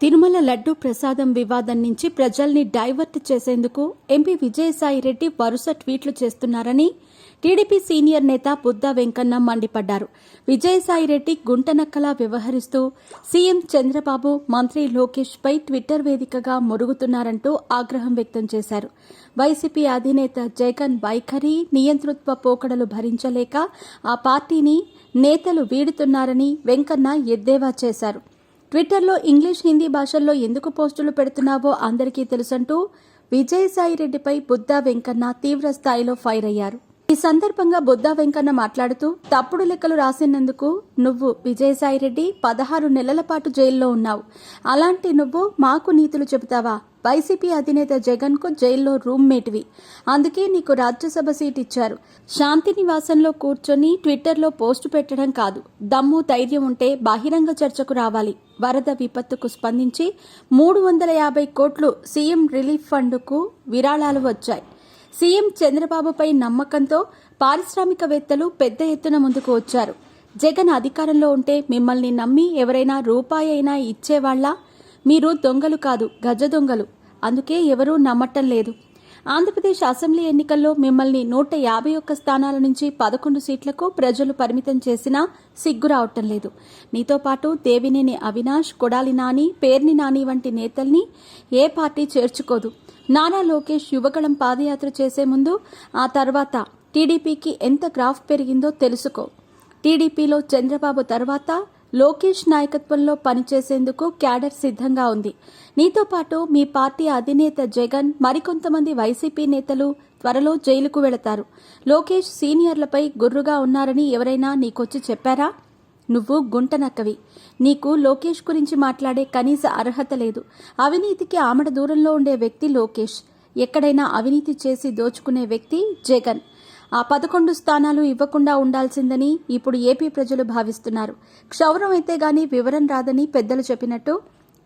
తిరుమల లడ్డూ ప్రసాదం వివాదం నుంచి ప్రజల్ని డైవర్ట్ చేసేందుకు ఎంపీ విజయసాయిరెడ్డి వరుస ట్వీట్లు చేస్తున్నారని టీడీపీ సీనియర్ నేత బుద్దా వెంకన్న మండిపడ్డారు. విజయసాయిరెడ్డి గుంటనక్కలా వ్యవహరిస్తూ సీఎం చంద్రబాబు, మంత్రి లోకేష్ పై ట్విట్టర్ వేదికగా మురుగుతున్నారంటూ ఆగ్రహం వ్యక్తం చేశారు. వైసీపీ అధినేత జగన్ వైఖరి, నియంతృత్వ పోకడలు భరించలేక ఆ పార్టీని నేతలు వీడుతున్నారని వెంకన్న ఎద్దేవా చేశారు. ట్విట్టర్లో ఇంగ్లీష్, హిందీ భాషల్లో ఎందుకు పోస్టులు పెడుతున్నావో అందరికీ తెలుసంటూ విజయసాయిరెడ్డిపై బుద్దా వెంకన్న తీవ్ర స్థాయిలో ఫైర్ అయ్యారు. ఈ సందర్భంగా బుద్దా వెంకన్న మాట్లాడుతూ, తప్పుడు లెక్కలు రాసినందుకు నువ్వు విజయసాయిరెడ్డి 16 నెలల పాటు జైల్లో ఉన్నావు. అలాంటి నువ్వు మాకు నీతులు చెబుతావా? వైసీపీ అధినేత జగన్ కు జైల్లో రూమ్మేట్వి. అందుకే నీకు రాజ్యసభ సీట్ ఇచ్చారు. శాంతి నివాసంలో కూర్చొని ట్విట్టర్లో పోస్టు పెట్టడం కాదు. దమ్ము, ధైర్యం ఉంటే బహిరంగ చర్చకు రావాలి. వరద విపత్తుకు స్పందించి 350 కోట్లు సీఎం రిలీఫ్ ఫండ్కు విరాళాలు వచ్చాయి. సీఎం చంద్రబాబుపై నమ్మకంతో పారిశ్రామికవేత్తలు పెద్ద ఎత్తున ముందుకు వచ్చారు. జగన్ అధికారంలో ఉంటే మిమ్మల్ని నమ్మి ఎవరైనా రూపాయి అయినా ఇచ్చేవాళ్లా? మీరు దొంగలు కాదు, గజ దొంగలు. అందుకే ఎవరూ నమ్మటం లేదు. ఆంధ్రప్రదేశ్ అసెంబ్లీ ఎన్నికల్లో మిమ్మల్ని 151 స్థానాల నుంచి 11 సీట్లకు ప్రజలు పరిమితం చేసినా సిగ్గు రావటం లేదు. నీతో పాటు దేవినేని అవినాష్, కొడాలి నాని, పేర్ని నాని వంటి నేతల్ని ఏ పార్టీ చేర్చుకోదు. నారా లోకేష్ యువగళం పాదయాత్ర చేసే ముందు, ఆ తర్వాత టీడీపీకి ఎంత గ్రాఫ్ పెరిగిందో తెలుసుకో. టీడీపీలో చంద్రబాబు తర్వాత లోకేష్ నాయకత్వంలో పనిచేసేందుకు క్యాడర్ సిద్ధంగా ఉంది. నీతో పాటు మీ పార్టీ అధినేత జగన్, మరికొంతమంది వైసీపీ నేతలు త్వరలో జైలుకు వెళతారు. లోకేష్ సీనియర్లపై గుర్రుగా ఉన్నారని ఎవరైనా నీకొచ్చి చెప్పారా? నువ్వు గుంటనక్కవి. నీకు లోకేష్ గురించి మాట్లాడే కనీస అర్హత లేదు. అవినీతికి ఆమడ దూరంలో ఉండే వ్యక్తి లోకేష్. ఎక్కడైనా అవినీతి చేసి దోచుకునే వ్యక్తి జగన్. ఆ 11 స్థానాలు ఇవ్వకుండా ఉండాల్సిందని ఇప్పుడు ఏపీ ప్రజలు భావిస్తున్నారు. క్షౌరం అయితే గాని వివరం రాదని పెద్దలు చెప్పినట్టు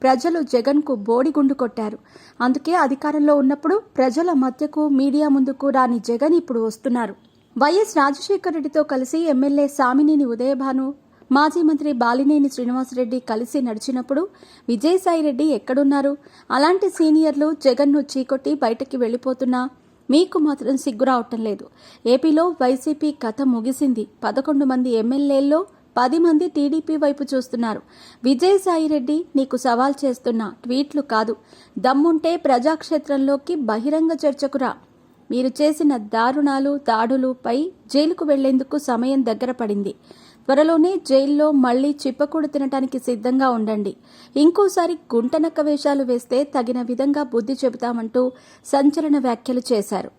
ప్రజలు జగన్కు బోడిగుండు కొట్టారు. అందుకే అధికారంలో ఉన్నప్పుడు ప్రజల మధ్యకు, మీడియా ముందుకు రాని జగన్ ఇప్పుడు వస్తున్నారు. వైఎస్ రాజశేఖర రెడ్డితో కలిసి ఎమ్మెల్యే సామినేని ఉదయభాను, మాజీ మంత్రి బాలినేని శ్రీనివాసరెడ్డి కలిసి నడిచినప్పుడు విజయసాయిరెడ్డి ఎక్కడున్నారు? అలాంటి సీనియర్లు జగన్ను చీకొట్టి బయటకి వెళ్లిపోతున్నా మీకు మాత్రం సిగ్గు రావటం లేదు. ఏపీలో వైసీపీ కథ ముగిసింది. 11 మంది ఎమ్మెల్యేల్లో 10 మంది టీడీపీ వైపు చూస్తున్నారు. విజయసాయిరెడ్డి, నీకు సవాల్ చేస్తున్న ట్వీట్లు కాదు. దమ్ముంటే ప్రజాక్షేత్రంలోకి బహిరంగ చర్చకు రా. మీరు చేసిన దారుణాలు, దాడులపై జైలుకు వెళ్లేందుకు సమయం దగ్గర పడింది. త్వరలోనే జైల్లో మళ్లీ చిప్పకూడు తినటానికి సిద్ధంగా ఉండండి. ఇంకోసారి గుంటనక్క వేషాలు వేస్తే తగిన విధంగా బుద్ధి చెబుతామంటూ సంచలన వ్యాఖ్యలు చేశారు.